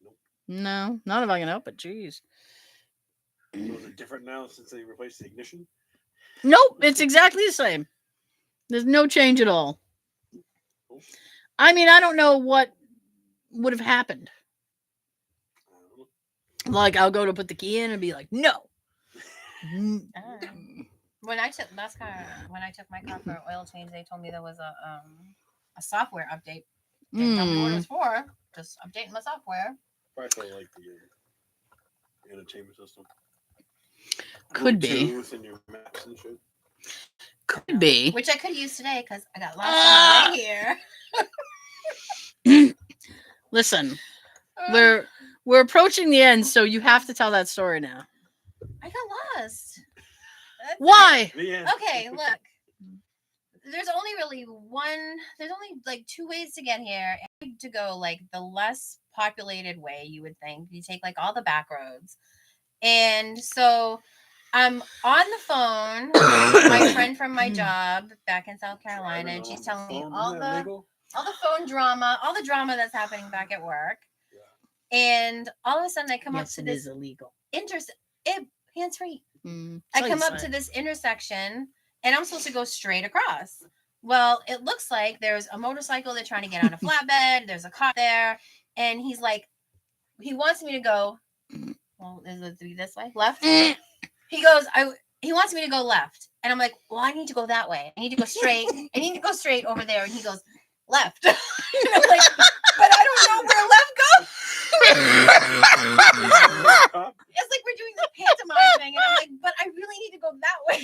Nope. No, not if I can help it. Jeez. So is it different now since they replaced the ignition? Nope, it's exactly the same. There's no change at all. Cool. I mean, I don't know what would have happened. I don't know. Like, I'll go to put the key in and be like, no. When I took my car for an oil change, they told me there was a software update. Didn't tell me what it was for. Just updating my software. Probably for like the entertainment system. Could be. Bluetooth and your maps and shit. Could be. Which I could use today because I got lost on the way here. Listen, we're approaching the end, so you have to tell that story now. I got lost. That's Why? The end. Okay, look. There's only like 2 ways to get here. And to go like the less populated way, you would think. You take like all the back roads. And so I'm on the phone with my friend from my job back in South Carolina, and she's telling me all the phone drama, all the drama that's happening back at work. Yeah. And all of a sudden I come up Yes, to it this is illegal. hands free. Mm, I so come you up say. to this intersection and I'm supposed to go straight across. Well, it looks like there's a motorcycle. They're trying to get on a flatbed. There's a cop there. And he's like, he wants me to go. Well, is it to be this way? Left? He goes, he wants me to go left. And I'm like, well, I need to go that way. I need to go straight. I need to go straight over there. And he goes, left. And I'm like, but I don't know where left goes. It's like we're doing the pantomime thing, and I'm like, but I really need to go that way.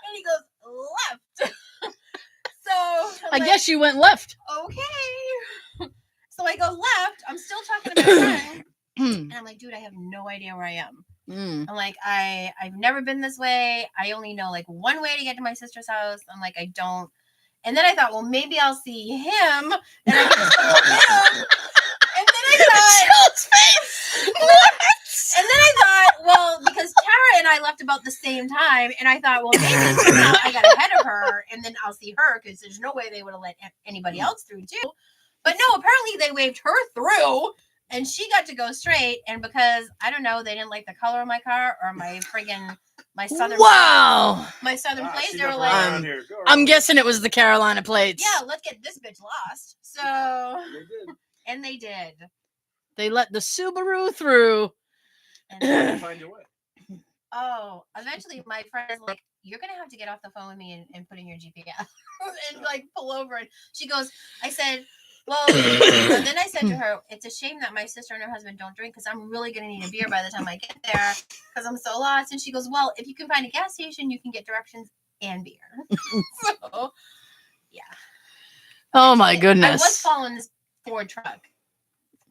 And he goes left. So I guess you went left. Okay. So I go left. I'm still talking to my friend, and I'm like, dude, I have no idea where I am. I'm like, I've never been this way. I only know like one way to get to my sister's house. I'm like, I don't. And then I thought, well, maybe I'll see him, and I can just follow him. And then I thought, and then I thought, well, because Tara and I left about the same time, and I thought, well, maybe somehow I got ahead of her, and then I'll see her because there's no way they would have let anybody else through too. But no, apparently they waved her through, and she got to go straight. And because I don't know, they didn't like the color of my car or my friggin' my southern my southern plates. They were like, I'm guessing it was the Carolina plates. yeah, let's get this bitch lost. So and they did. They let the Subaru through. And Find your way. oh, eventually my friend is like, you're gonna have to get off the phone with me and put in your GPS and like pull over. And she goes, I said, well, and then I said to her, it's a shame that my sister and her husband don't drink because I'm really gonna need a beer by the time I get there because I'm so lost. And she goes, well, if you can find a gas station, you can get directions and beer. So yeah. Oh my I goodness. was following this Ford truck,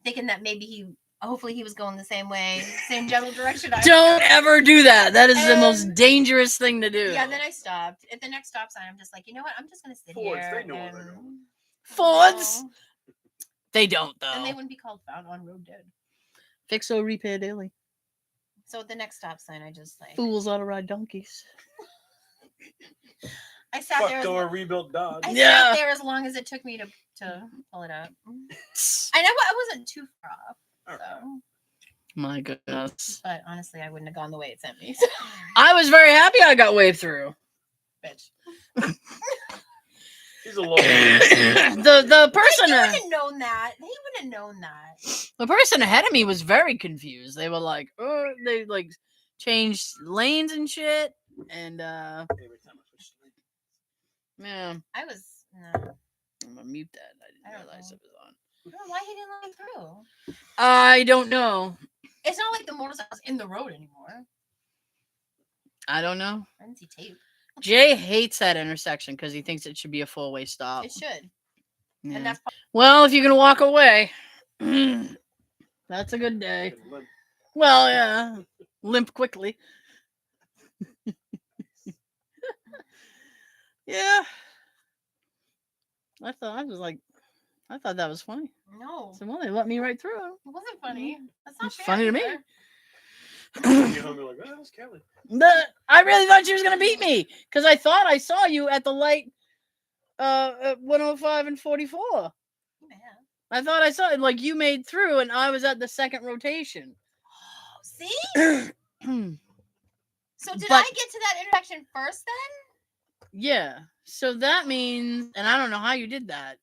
thinking that maybe hopefully he was going the same way, same general direction. Don't ever do that. That is the most And- dangerous thing to do. Yeah, then I stopped. At the next stop sign, I'm just like, you know what? I'm just going to sit Fords, here. they know where they're and, going. Fords? No. They don't, though. And they wouldn't be called found on road dead. Fixo repair daily. So at the next stop sign, I just like, Fools ought to ride donkeys. I sat Fuck there. door rebuilt Dodge. I Yeah. sat there as long as it took me to pull it up. I wasn't too far off. So. My goodness. But honestly, I wouldn't have gone the way it sent me. I was very happy I got waved through. Bitch. He's a low. the person They wouldn't have known that. They wouldn't have known that. the person ahead of me was very confused. They were like, oh, they like changed lanes and shit. And Every time I switch lanes. yeah, I was. No. I'm gonna mute that. I I didn't don't realize know. it was on. I don't know why he didn't let me through. I don't know. It's not like the motorcycle's in the road anymore. I don't know. I didn't see tape. Jay hates that intersection because he thinks it should be a full-way stop. It should. Yeah. And that's Well, if you're gonna walk away, that's a good day. Couldn't limp. Well, yeah, limp quickly. Yeah, I thought that was funny. no. So well, they let me right through. It wasn't funny. That's not It's fair funny to me. either. You hung me like, oh, that's Kelly. I really thought she was gonna beat me because I thought I saw you at the light, at 105 and 44. Man. I thought I saw it like you made through, and I was at the second rotation. Oh, see? Yeah. So did But- I get to that intersection first then? So that means, and I don't know how you did that.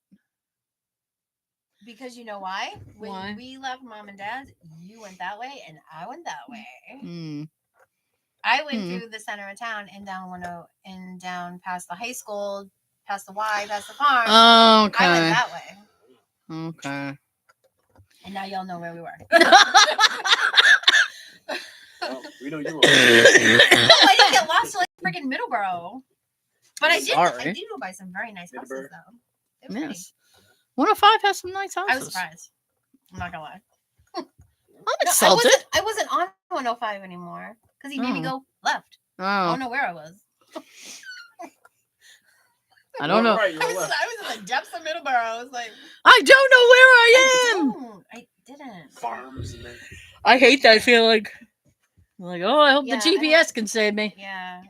Because you know why? When Why? we left mom and dad's, you went that way and I went that way. Hmm. I went through the center of town and down past the high school, past the Y, past the farm. Okay. I went that way. Okay. And now y'all know where we were. Well, we know you were. No, I didn't get lost till like freaking Middleborough. But I did Sorry. go by some very nice houses Middleborough. though. They were pretty. Yes. 105 has some nice houses. I was surprised. I'm not gonna lie. I'm No, insulted. I wasn't on 105 anymore because he made me go left. I Oh, don't know where I was. I don't know. Right, you I were was, left. I was in the depths of Middleborough. I was like, I don't know where I am. I didn't. Farms and then I hate that feeling. I'm like, oh, I hope Yeah, the I GPS can save me. Yeah.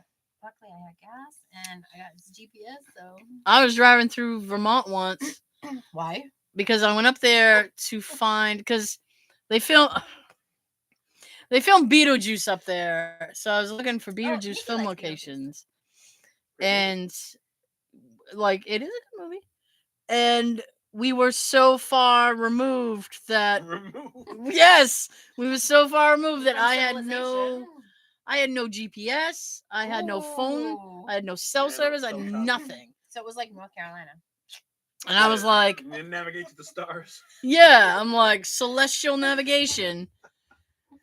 Luckily, I had gas and I got this GPS. So I was driving through Vermont once why? because I went up there to find because they film Beetlejuice up there, so I was looking for Beetlejuice Nikki film likes Beetlejuice. locations, and like it is a good movie, and we were so far removed that yes, we were so far removed that From I had civilization? no GPS, I had no phone, Ooh. I had no cell Yeah, service, I cell had tower. nothing. So it was like North Carolina. And I was like, And navigate to the stars. yeah, I'm like, celestial navigation.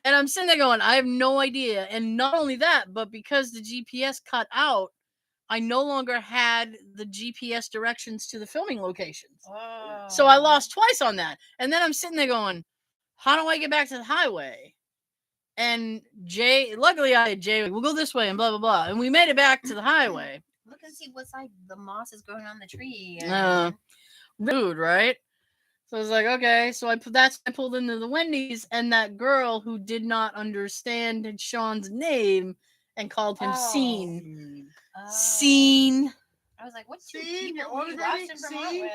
And I'm sitting there going, I have no idea. And not only that, but because the GPS cut out, I no longer had the GPS directions to the filming locations. Oh. So I lost twice on that. And then I'm sitting there going, how do I get back to the highway? And Jay, luckily I had Jay, we'll go this way and blah, blah, blah. And we made it back to the highway. Look and see what side the moss is growing on the tree. Rude, right? So I was like, okay. So I pulled into the Wendy's, and that girl who did not understand Sean's name and called him Scene. Scene. I was like, what's two Scene, people what you is lost that? in Vermont Scene?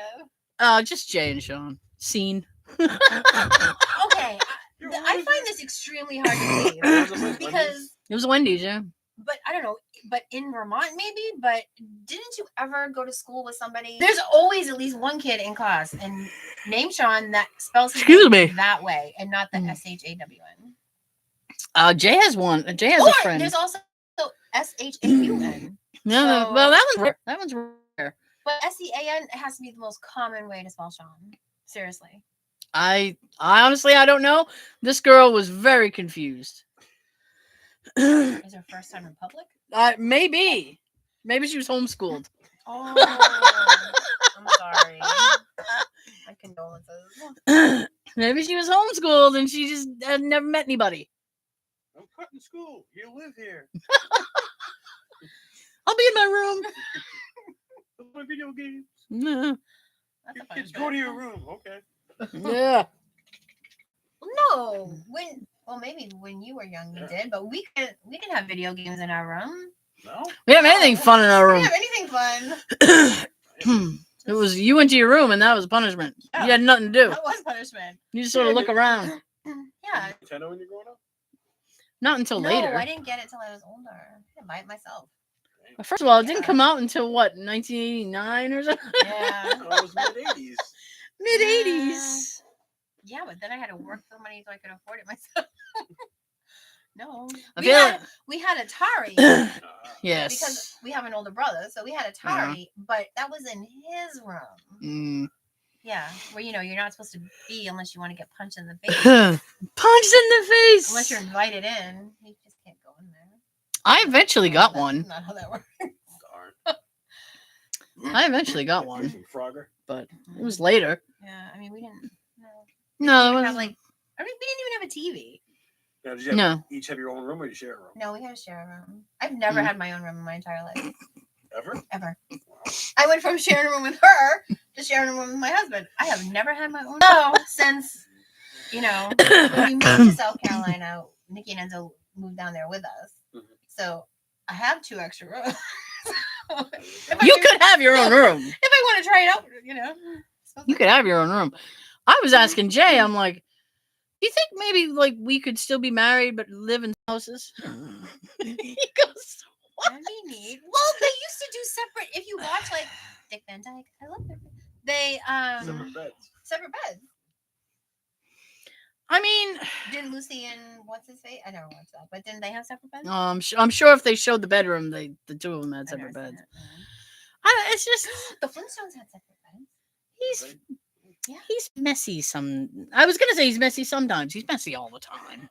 with? Just Jay and Sean. Scene. Okay, I find this extremely hard to believe because It was Wendy's, yeah. but I don't know, but in Vermont maybe, but didn't you ever go to school with somebody? There's always at least one kid in class and named Sean that spells his Excuse name me. that way and not the SHAWN. Jay has one. Jay has Or a friend. there's also SHAUN. No, So- well, that one's rare. That one's rare. But SEAN has to be the most common way to spell Sean. Seriously. I honestly, I don't know. This girl was very confused. Is her first time in public? Maybe she was homeschooled. Oh, I'm sorry. My condolences. Maybe she was homeschooled and she just had never met anybody. I'm cutting school. You live here. I'll be in my room. My video games. No. That's a Kids, punishment. go to your room. Okay. Yeah. No, maybe when you were young you did, but we can have video games in our room. No. We didn't have anything fun in our We room. didn't have anything fun. It was you went to your room and that was punishment. Oh. You had nothing to do. That was punishment. You just sort of look around. Yeah. Nintendo when you're growing up? Not until No, later. I didn't get it till I was older. I didn't buy it myself. First of all, it didn't Yeah. come out until what, 1989 or something? Yeah. Oh, it was mid-80s. Mid 80s. Yeah, but then I had to work for money so I could afford it myself. No. I We feel had, we had Atari yes. because we have an older brother, so we had Atari, but that was in his room. Mm. Yeah, where you're not supposed to be unless you want to get punched in the face. Punched in the face. Unless you're invited in, you just can't go in there. I eventually got That's one. Not how that works. Darn. I eventually got one, Some Frogger. but it was later. Yeah, I mean we didn't. No, We it have wasn't. we didn't even have a TV. Now, did you each have your own room or did you share a room? No, we had to share a room. I've never Mm. had my own room in my entire life. Ever? I went from sharing a room with her to sharing a room with my husband. I have never had my own room since, when we moved to South Carolina, Nikki and Enzo moved down there with us. Mhm. So I have 2 extra rooms. You could have your own room. If I want to try it out, You could have your own room. I was asking Jay, I'm like, do you think maybe like we could still be married but live in houses? He goes, That'd be neat. Well, they used to do separate. If you watch like Dick Van Dyke, I love Dick. They separate beds. I mean, Did Lucy and what's his face? I never watched that, but didn't they have separate beds? I'm sure if they showed the bedroom, the two of them had I've never separate seen beds. it, It's just The Flintstones had separate beds. he's messy. I was gonna say he's messy sometimes. He's messy all the time.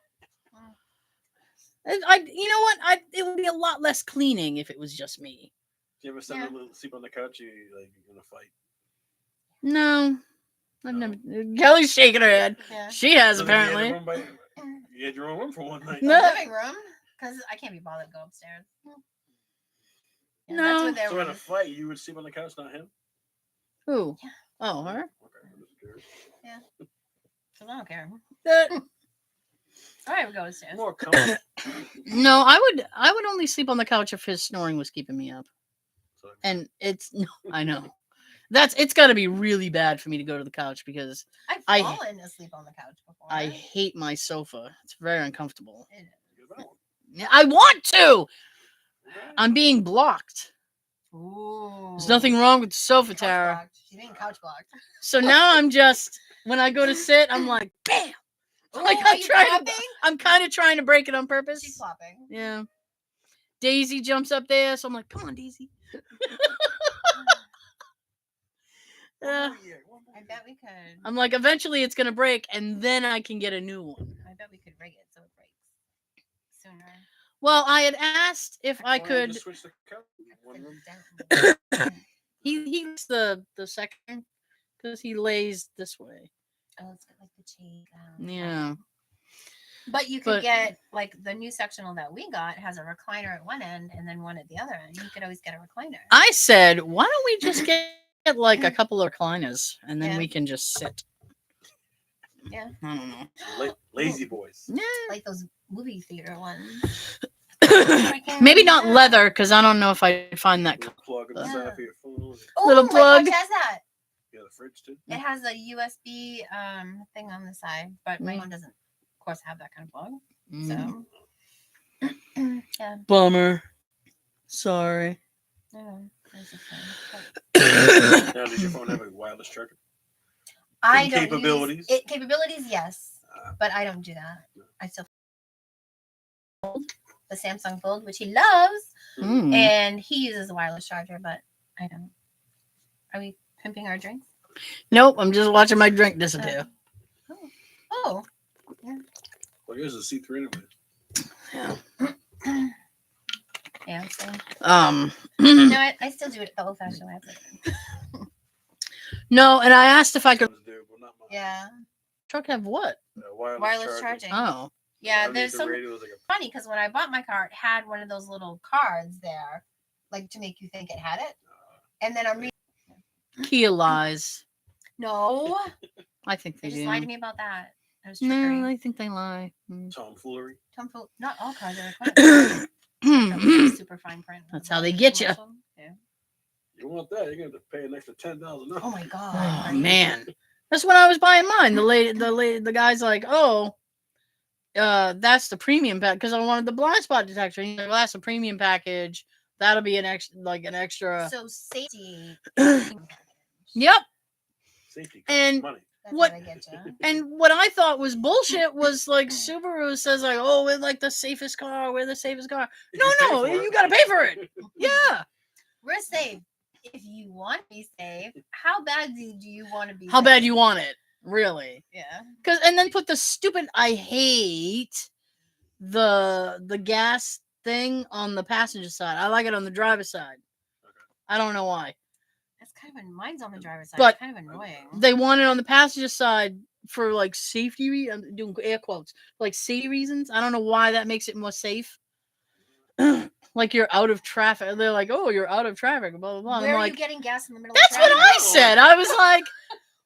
You know what? It would be a lot less cleaning if it was just me. Do you ever send them to sleep on the couch? You're gonna fight. No, I've never. Kelly's shaking her head. Yeah. She has So apparently. You had your own room for one night. The No. living room, because I can't be bothered to go upstairs. Yeah, No. That's what there So in a was. fight, you would sleep on the couch, not him? Who? Yeah. Oh, her. Okay, I'm just curious. So I don't care. Uh, All right, we go upstairs. More comfort. no, I would only sleep on the couch if his snoring was keeping me up. So, And I know. It's got to be really bad for me to go to the couch because I've fallen asleep on the couch before. I hate my sofa. It's very uncomfortable. It is. you get that one. Yeah, I want to. Okay. I'm being blocked. Ooh. There's nothing wrong with the sofa, Couch Tara. blocked. She's being couch blocked. So now I'm just when I go to sit, I'm like, bam. Like Ooh, are you flopping? I'm kind of trying to break it on purpose. She's flopping. Yeah. Daisy jumps up there, so I'm like, come on, Daisy. One more year. I bet we could. I'm like, eventually it's gonna break, and then I can get a new one. I bet we could rig it so it breaks sooner. Well, I had asked if I Why don't you could. just switch the couch? One room. He likes the second because he lays this way. Oh, it's got like the chain down. Yeah. But you could But- get like the new sectional that we got has a recliner at one end and then one at the other end. You could always get a recliner. I said, why don't we just get like a couple of recliners and then Yeah. we can just sit. Yeah. I don't know. Lazy boys. Yeah. Like those movie theater ones. Maybe not leather because I don't know if I find that. Little plug on the side for your phone. Oh, Little my plug. couch has that. Yeah, the fridge too. It has a USB thing on the side, but my Mm. one doesn't, of course, have that kind of plug. Mm. So, yeah. Bummer. Sorry. Yeah, that's the thing. Now, does your phone have a wireless charger? I And don't capabilities? use it. Capabilities, yes, Uh, but I don't do that. I still the Samsung Fold, which he loves, Mm. and he uses a wireless charger, but I don't. Are we pimping our drinks? Nope, I'm just watching my drink disappear. Oh, Well, yours is C3 anyway. Yeah. yeah. So, No, I still do it the old-fashioned way. and I asked if I could. Yours do, but not mine. Yeah, Truck have what? wireless charging. Oh. Yeah, Underneath there's the some radio is like funny because when I bought my car, it had one of those little cards there, like to make you think it had it. And then I'm reading. Kia lies. No, I think they they just do. lied to me about that. It was trickery. No, I think they lie. a tomfoolery. Not all cars are equipped. Mm. Super fine print. That's how they get ya. Commercial. Yeah. You want that? You're gonna have to pay an extra $10,000. Oh my god. Oh right? man, that's when I was buying mine. The guy's like, "Oh, that's the premium pack," because I wanted the blind spot detector. He's like, "Well, that's a premium package. That'll be an extra." So safety. Yep. Safety costs And money. That's What- how they get you. And what I thought was bullshit was like Subaru says like, "Oh, we're like the safest car. We're the safest car." If No, you pay no, for you it. gotta pay for it. Yeah. We're safe. If you want to be safe, how bad do you want to be? How safe? bad you want it, really? Yeah. Because and then put the stupid. I hate the gas thing on the passenger side. I like it on the driver's side. I don't know why. That's kind of mine's on the driver's side. But It's kind of annoying. They want it on the passenger side for like safety. I'm doing air quotes, like safety reasons. I don't know why that makes it more safe. Like you're out of traffic. They're like, "Oh, you're out of traffic." Blah blah blah. Where I'm are like, you getting gas in the middle "That's of what traffic? I said." I was like,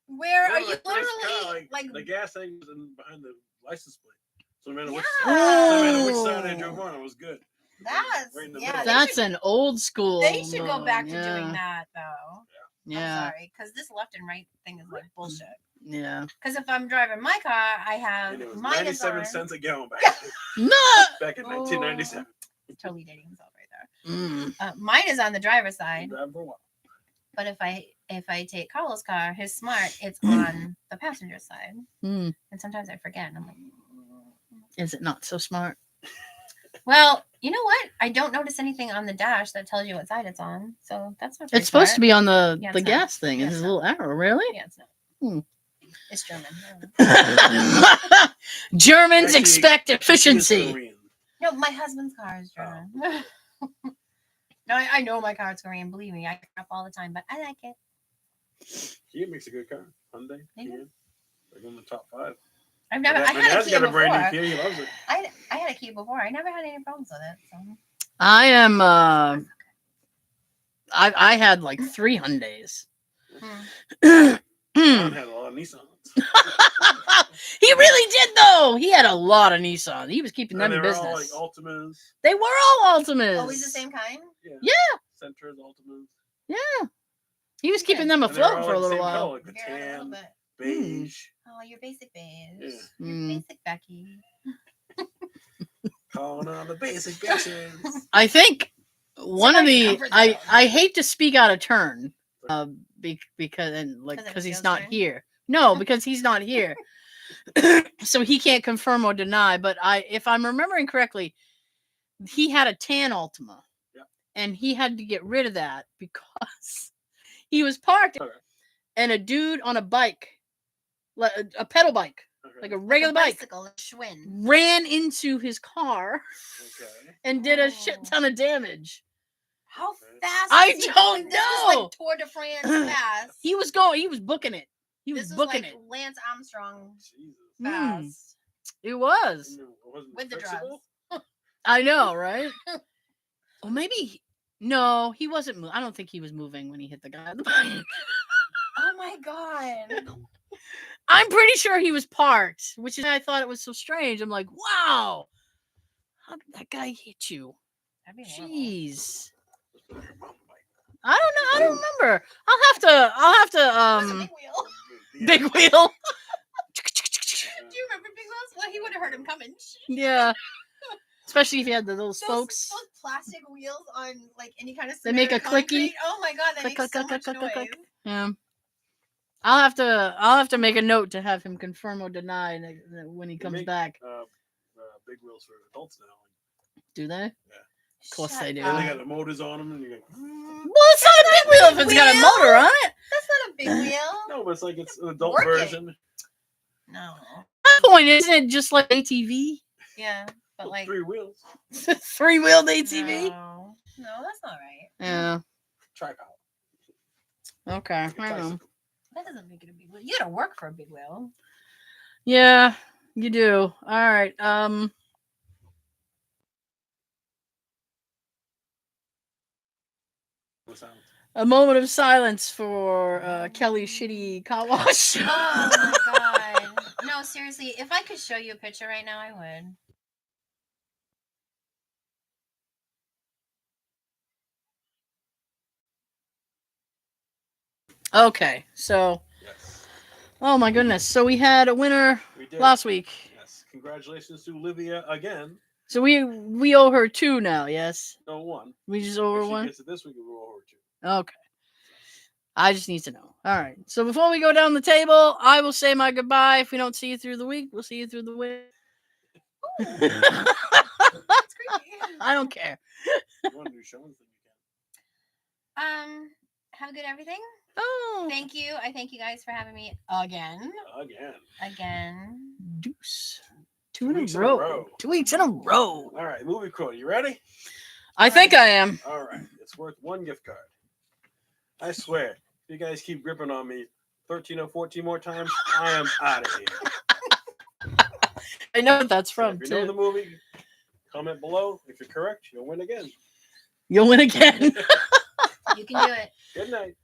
Where are No, you like, first literally car, like? the gas thing was behind the license plate. So no matter which, Yeah. no matter which side I drove on, it was good. That's Right in the yeah. middle. They "That's should, an old school." they should go back to yeah, doing that though. Yeah, I'm sorry, because this left and right thing is like bullshit. yeah. Because if I'm driving my car, I have And it was mine is 97 on. cents a gallon No. back in 1997. It's totally dating himself right there. Mm. Mine is on the driver's side, Drive for a while. but if I take Carlos' car, his smart, it's on the passenger side, Mm. and sometimes I forget. And I'm like, Is it not so smart? well, you know what? I don't notice anything on the dash that tells you what side it's on, so that's not. It's supposed to be on the Yeah, the it's not. gas thing. Yeah, It's it's a little arrow, really? Yeah, it's not. Hmm. It's German. I don't know. Germans Actually, expect She is efficiency. Korean. No, my husband's car is German. No, I know my car is Korean. Believe me, I pick up all the time, but I like it. Kia makes a good car. Hyundai, They Kia. do. They're in the top 5. I've never. I My had a dad's Kia got a brand before. new Kia. He loves it. I had a Kia before. I never had any problems with it. So. I am. I had like 3 Hyundais. Hmm. John had a lot of Nissans. He really did though. He had a lot of Nissan. He was keeping them And in they were business. all like Altimas. They were all Altimas. Always the same kind. Yeah. Centras, Altimas. Yeah. He was Okay. keeping them And they were afloat all for a like the little same while. color, like the Yeah, a little tan, bit. beige. Oh, you're basic beige. Yeah. You're Mm. basic Becky. Calling on the basic bitches. I think one Sorry, of the comfort I zone. I hate to speak out of turn, because and like 'Cause it because was he's Joe's not turn? here. No, because he's not here, so he can't confirm or deny. But if I'm remembering correctly, he had a tan Altima, Yeah. and he had to get rid of that because he was parked, Okay. and a dude on a bike, a pedal bike, like a regular bike, bicycle, a Schwinn. ran into his car and did a shit ton of damage. How fast? I was he don't going? This was know. like Tour de France fast. He was booking it. He was This was booking like it. Lance Armstrong Jesus. fast. It was. With the drugs. I know, right? Or maybe no, he wasn't. I don't think he was moving when he hit the guy on the bike. Oh my god! I'm pretty sure he was parked, which is why I thought it was so strange. I'm like, wow, how did that guy hit you? That'd be horrible. Jeez. I don't know. I don't remember. I'll have to. It was a big wheel. Big wheel. Do you remember Big Wheels? Well, he would have heard him coming. Yeah. Especially if you had the little Those spokes. plastic wheels on like any kind of They make a concrete. clicky. Oh my god, that Click, makes click, so click, much click, noise. click, click. Yeah. I'll have to make a note to have him confirm or deny when he comes back. Big wheels for adults now. Do they? Yeah. Of course Shut they do. And they got the motors on them, and you go. Well, it's not a big wheel if it's got a motor on it. That's not a big wheel. No, but it's like it's an adult Working. version. No. That point, isn't it just like ATV? Yeah, but like 3 wheels. 3-wheeled ATV? No, that's not right. Yeah. Tripod. Okay. I Like a don't know. tricycle. That doesn't make it a big wheel. You gotta work for a big wheel. Yeah, you do. All right. What sounds? A moment of silence for Kelly's shitty car wash. Oh my god. No, seriously, if I could show you a picture right now, I would. Okay, so. Yes. Oh my goodness. So we had a winner We did. last week. Yes. Congratulations to Olivia again. So we owe her 2 now, yes? No, 1. We just owe her If she 1? gets it this week, we will owe her 2. Okay. I just need to know. All right. So before we go down the table, I will say my goodbye. If we don't see you through the week, we'll see you through the week. That's creepy. I don't care. You want to do showings, then you can. Have a good everything. Oh. Thank you. I thank you guys for having me again. Again. Deuce. 2 weeks in a row. row. 2 weeks in a row. All right, movie quote. You ready? I think I am. All right. It's worth 1 gift card. I swear, if you guys keep gripping on me 13 or 14 more times, I am out of here. I know what that's So from, if you know too. the movie, comment below. If you're correct, you'll win again. You'll win again. You can do it. Good night.